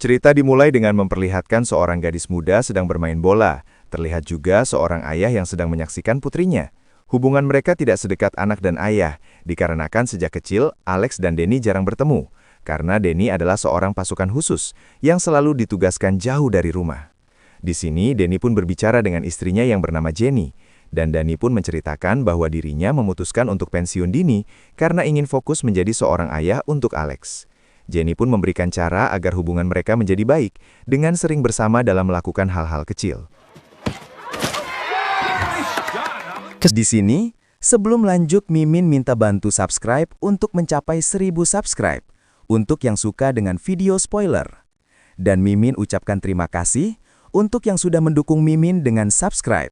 Cerita dimulai dengan memperlihatkan seorang gadis muda sedang bermain bola. Terlihat juga seorang ayah yang sedang menyaksikan putrinya. Hubungan mereka tidak sedekat anak dan ayah, dikarenakan sejak kecil Alex dan Denny jarang bertemu, karena Denny adalah seorang pasukan khusus yang selalu ditugaskan jauh dari rumah. Di sini, Denny pun berbicara dengan istrinya yang bernama Jenny, dan Denny pun menceritakan bahwa dirinya memutuskan untuk pensiun dini karena ingin fokus menjadi seorang ayah untuk Alex. Jenny pun memberikan cara agar hubungan mereka menjadi baik dengan sering bersama dalam melakukan hal-hal kecil. Di sini, sebelum lanjut Mimin minta bantu subscribe untuk mencapai 1000 subscribe untuk yang suka dengan video spoiler. Dan Mimin ucapkan terima kasih untuk yang sudah mendukung Mimin dengan subscribe.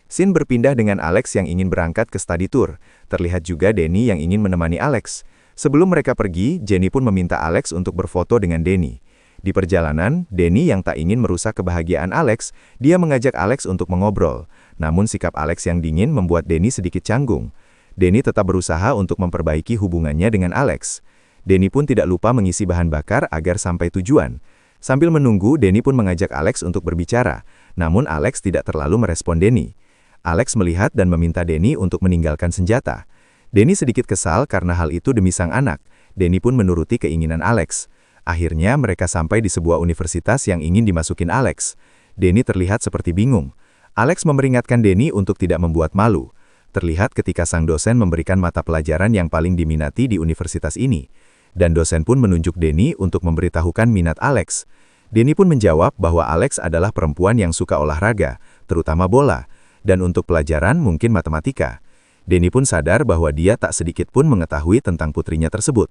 Scene berpindah dengan Alex yang ingin berangkat ke study tour. Terlihat juga Denny yang ingin menemani Alex. Sebelum mereka pergi, Jenny pun meminta Alex untuk berfoto dengan Denny. Di perjalanan, Denny yang tak ingin merusak kebahagiaan Alex, dia mengajak Alex untuk mengobrol. Namun sikap Alex yang dingin membuat Denny sedikit canggung. Denny tetap berusaha untuk memperbaiki hubungannya dengan Alex. Denny pun tidak lupa mengisi bahan bakar agar sampai tujuan. Sambil menunggu, Denny pun mengajak Alex untuk berbicara. Namun Alex tidak terlalu merespon Denny. Alex melihat dan meminta Denny untuk meninggalkan senjata. Denny sedikit kesal karena hal itu demi sang anak. Denny pun menuruti keinginan Alex. Akhirnya mereka sampai di sebuah universitas yang ingin dimasukin Alex. Denny terlihat seperti bingung. Alex memperingatkan Denny untuk tidak membuat malu. Terlihat ketika sang dosen memberikan mata pelajaran yang paling diminati di universitas ini. Dan dosen pun menunjuk Denny untuk memberitahukan minat Alex. Denny pun menjawab bahwa Alex adalah perempuan yang suka olahraga, terutama bola, dan untuk pelajaran mungkin matematika. Denny pun sadar bahwa dia tak sedikit pun mengetahui tentang putrinya tersebut.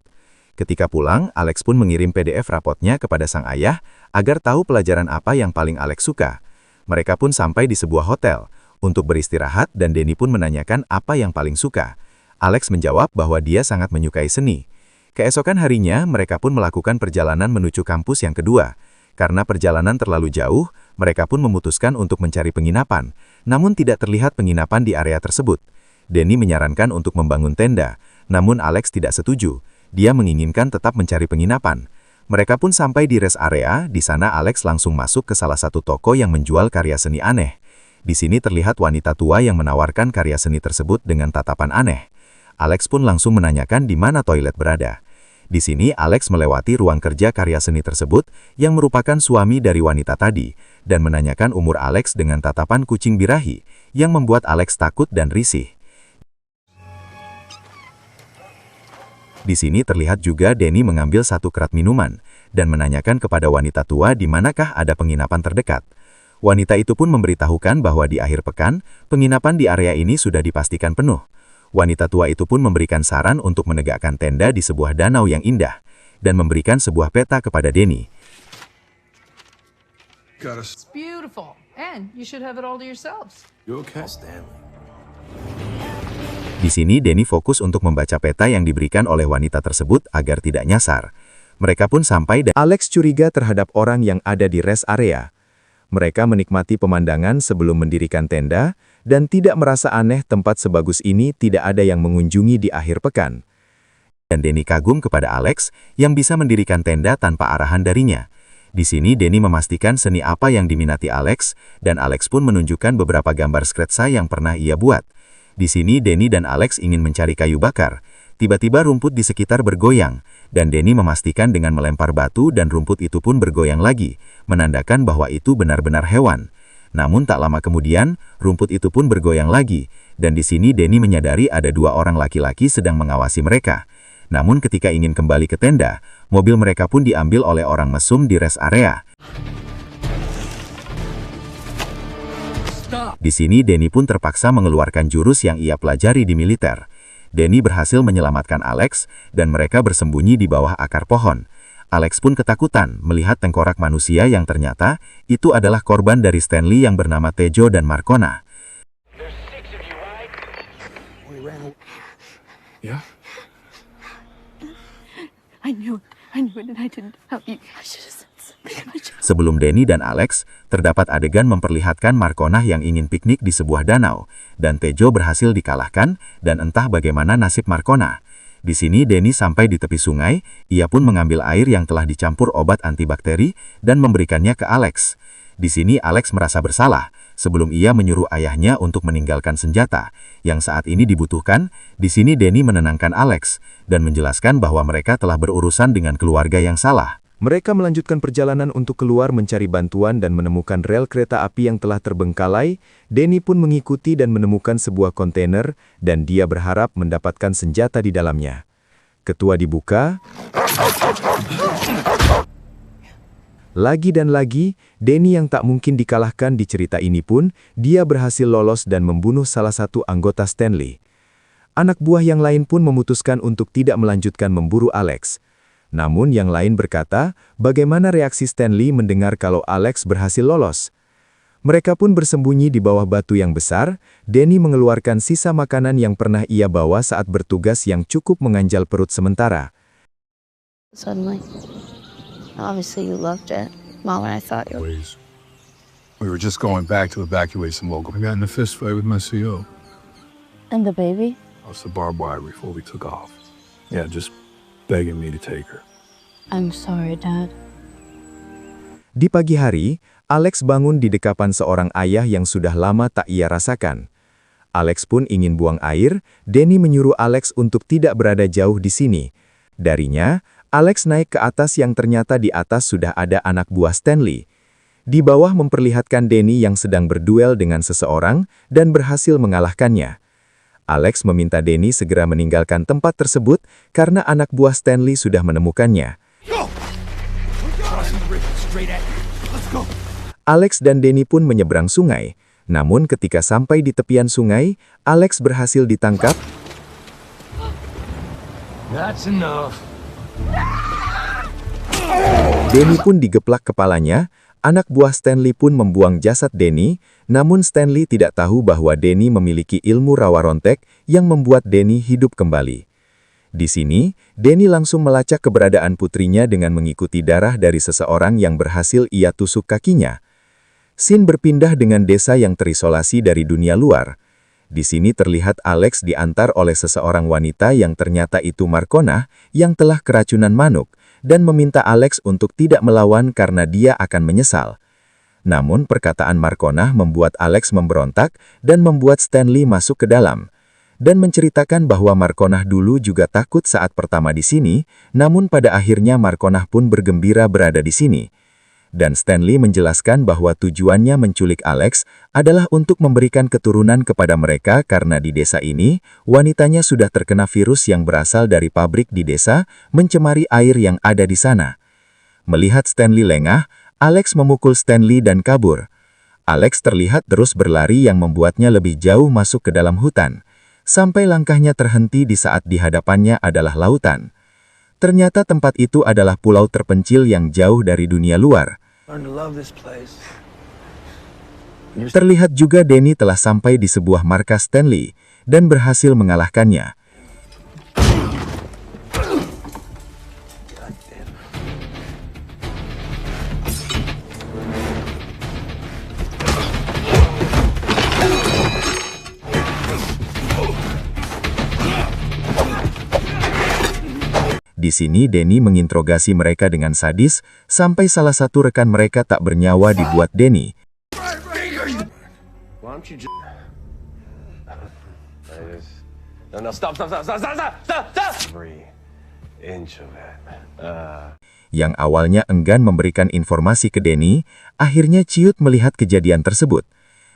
Ketika pulang, Alex pun mengirim PDF rapotnya kepada sang ayah agar tahu pelajaran apa yang paling Alex suka. Mereka pun sampai di sebuah hotel untuk beristirahat dan Denny pun menanyakan apa yang paling suka. Alex menjawab bahwa dia sangat menyukai seni. Keesokan harinya, mereka pun melakukan perjalanan menuju kampus yang kedua. Karena perjalanan terlalu jauh, mereka pun memutuskan untuk mencari penginapan, namun tidak terlihat penginapan di area tersebut. Denny menyarankan untuk membangun tenda, namun Alex tidak setuju. Dia menginginkan tetap mencari penginapan. Mereka pun sampai di rest area, di sana Alex langsung masuk ke salah satu toko yang menjual karya seni aneh. Di sini terlihat wanita tua yang menawarkan karya seni tersebut dengan tatapan aneh. Alex pun langsung menanyakan di mana toilet berada. Di sini Alex melewati ruang kerja karya seni tersebut yang merupakan suami dari wanita tadi, dan menanyakan umur Alex dengan tatapan kucing birahi, yang membuat Alex takut dan risih. Di sini terlihat juga Denny mengambil satu kerat minuman, dan menanyakan kepada wanita tua di manakah ada penginapan terdekat. Wanita itu pun memberitahukan bahwa di akhir pekan, penginapan di area ini sudah dipastikan penuh. Wanita tua itu pun memberikan saran untuk menegakkan tenda di sebuah danau yang indah, dan memberikan sebuah peta kepada Denny. It's beautiful, and you should have it all to yourselves. You okay, Stanley? Di sini Denny fokus untuk membaca peta yang diberikan oleh wanita tersebut agar tidak nyasar. Mereka pun sampai dan Alex curiga terhadap orang yang ada di rest area. Mereka menikmati pemandangan sebelum mendirikan tenda, dan tidak merasa aneh tempat sebagus ini tidak ada yang mengunjungi di akhir pekan. Dan Denny kagum kepada Alex yang bisa mendirikan tenda tanpa arahan darinya. Di sini Denny memastikan seni apa yang diminati Alex, dan Alex pun menunjukkan beberapa gambar sketsa yang pernah ia buat. Di sini Denny dan Alex ingin mencari kayu bakar. Tiba-tiba rumput di sekitar bergoyang, dan Denny memastikan dengan melempar batu dan rumput itu pun bergoyang lagi, menandakan bahwa itu benar-benar hewan. Namun tak lama kemudian, rumput itu pun bergoyang lagi, dan di sini Denny menyadari ada dua orang laki-laki sedang mengawasi mereka. Namun ketika ingin kembali ke tenda, mobil mereka pun diambil oleh orang mesum di rest area. Di sini Denny pun terpaksa mengeluarkan jurus yang ia pelajari di militer. Denny berhasil menyelamatkan Alex, dan mereka bersembunyi di bawah akar pohon. Alex pun ketakutan melihat tengkorak manusia yang ternyata itu adalah korban dari Stanley yang bernama Tejo dan Marcona. Yeah? I knew it and I didn't help you. I should have said something. Sebelum Denny dan Alex, terdapat adegan memperlihatkan Marcona yang ingin piknik di sebuah danau, dan Tejo berhasil dikalahkan, dan entah bagaimana nasib Marcona. Di sini Denny sampai di tepi sungai, ia pun mengambil air yang telah dicampur obat antibakteri dan memberikannya ke Alex. Di sini Alex merasa bersalah sebelum ia menyuruh ayahnya untuk meninggalkan senjata yang saat ini dibutuhkan. Di sini Denny menenangkan Alex dan menjelaskan bahwa mereka telah berurusan dengan keluarga yang salah. Mereka melanjutkan perjalanan untuk keluar mencari bantuan dan menemukan rel kereta api yang telah terbengkalai. Denny pun mengikuti dan menemukan sebuah kontainer dan dia berharap mendapatkan senjata di dalamnya. Ketua dibuka. Lagi dan lagi, Denny yang tak mungkin dikalahkan di cerita ini pun, dia berhasil lolos dan membunuh salah satu anggota Stanley. Anak buah yang lain pun memutuskan untuk tidak melanjutkan memburu Alex. Namun yang lain berkata, bagaimana reaksi Stanley mendengar kalau Alex berhasil lolos? Mereka pun bersembunyi di bawah batu yang besar. Denny mengeluarkan sisa makanan yang pernah ia bawa saat bertugas yang cukup menganjal perut sementara. Suddenly, obviously you loved it more than I thought you would. Ways. We were just going back to evacuate some local. I got in a fist fight with my CO. And the baby? Lost the barbed wire before we took off. Yeah, just begging me to take her. I'm sorry, Dad. Di pagi hari, Alex bangun di dekapan seorang ayah yang sudah lama tak ia rasakan. Alex pun ingin buang air. Denny menyuruh Alex untuk tidak berada jauh di sini. Darinya, Alex naik ke atas yang ternyata di atas sudah ada anak buah Stanley. Di bawah memperlihatkan Denny yang sedang berduel dengan seseorang dan berhasil mengalahkannya. Alex meminta Denny segera meninggalkan tempat tersebut karena anak buah Stanley sudah menemukannya. Alex dan Denny pun menyeberang sungai. Namun ketika sampai di tepian sungai, Alex berhasil ditangkap. That's enough. Denny pun digeplak kepalanya. Anak buah Stanley pun membuang jasad Denny, namun Stanley tidak tahu bahwa Denny memiliki ilmu rawa rontek yang membuat Denny hidup kembali. Di sini, Denny langsung melacak keberadaan putrinya dengan mengikuti darah dari seseorang yang berhasil ia tusuk kakinya. Scene berpindah dengan desa yang terisolasi dari dunia luar. Di sini terlihat Alex diantar oleh seseorang wanita yang ternyata itu Marcona yang telah keracunan manuk, dan meminta Alex untuk tidak melawan karena dia akan menyesal. Namun perkataan Marcona membuat Alex memberontak dan membuat Stanley masuk ke dalam. Dan menceritakan bahwa Marcona dulu juga takut saat pertama di sini, namun pada akhirnya Marcona pun bergembira berada di sini. Dan Stanley menjelaskan bahwa tujuannya menculik Alex adalah untuk memberikan keturunan kepada mereka karena di desa ini, wanitanya sudah terkena virus yang berasal dari pabrik di desa, mencemari air yang ada di sana. Melihat Stanley lengah, Alex memukul Stanley dan kabur. Alex terlihat terus berlari yang membuatnya lebih jauh masuk ke dalam hutan, sampai langkahnya terhenti di saat di hadapannya adalah lautan. Ternyata tempat itu adalah pulau terpencil yang jauh dari dunia luar. Terlihat juga Denny telah sampai di sebuah markas Stanley dan berhasil mengalahkannya. Di sini Denny menginterogasi mereka dengan sadis, sampai salah satu rekan mereka tak bernyawa dibuat Denny. Yang awalnya enggan memberikan informasi ke Denny, akhirnya ciut melihat kejadian tersebut.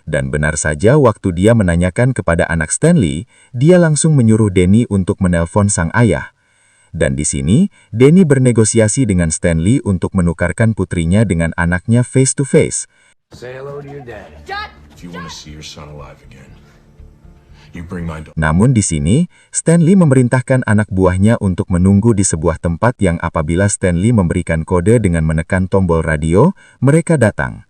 Dan benar saja waktu dia menanyakan kepada anak Stanley, dia langsung menyuruh Denny untuk menelpon sang ayah. Dan di sini, Denny bernegosiasi dengan Stanley untuk menukarkan putrinya dengan anaknya face to face. Namun di sini, Stanley memerintahkan anak buahnya untuk menunggu di sebuah tempat yang apabila Stanley memberikan kode dengan menekan tombol radio, mereka datang.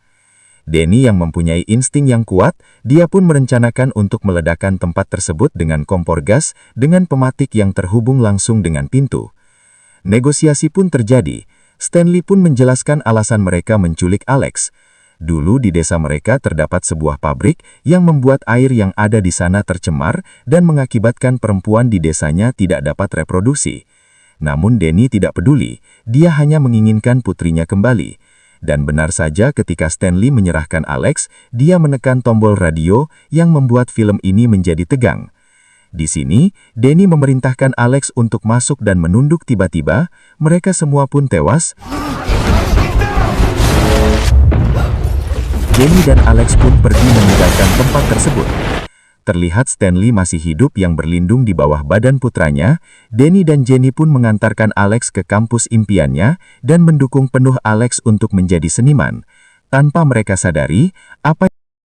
Denny yang mempunyai insting yang kuat, dia pun merencanakan untuk meledakkan tempat tersebut dengan kompor gas dengan pematik yang terhubung langsung dengan pintu. Negosiasi pun terjadi. Stanley pun menjelaskan alasan mereka menculik Alex. Dulu di desa mereka terdapat sebuah pabrik yang membuat air yang ada di sana tercemar dan mengakibatkan perempuan di desanya tidak dapat reproduksi. Namun Denny tidak peduli, dia hanya menginginkan putrinya kembali. Dan benar saja ketika Stanley menyerahkan Alex, dia menekan tombol radio yang membuat film ini menjadi tegang. Di sini, Denny memerintahkan Alex untuk masuk dan menunduk tiba-tiba, mereka semua pun tewas. Denny dan Alex pun pergi meninggalkan tempat tersebut. Terlihat Stanley masih hidup yang berlindung di bawah badan putranya. Denny dan Jenny pun mengantarkan Alex ke kampus impiannya dan mendukung penuh Alex untuk menjadi seniman. Tanpa mereka sadari, apa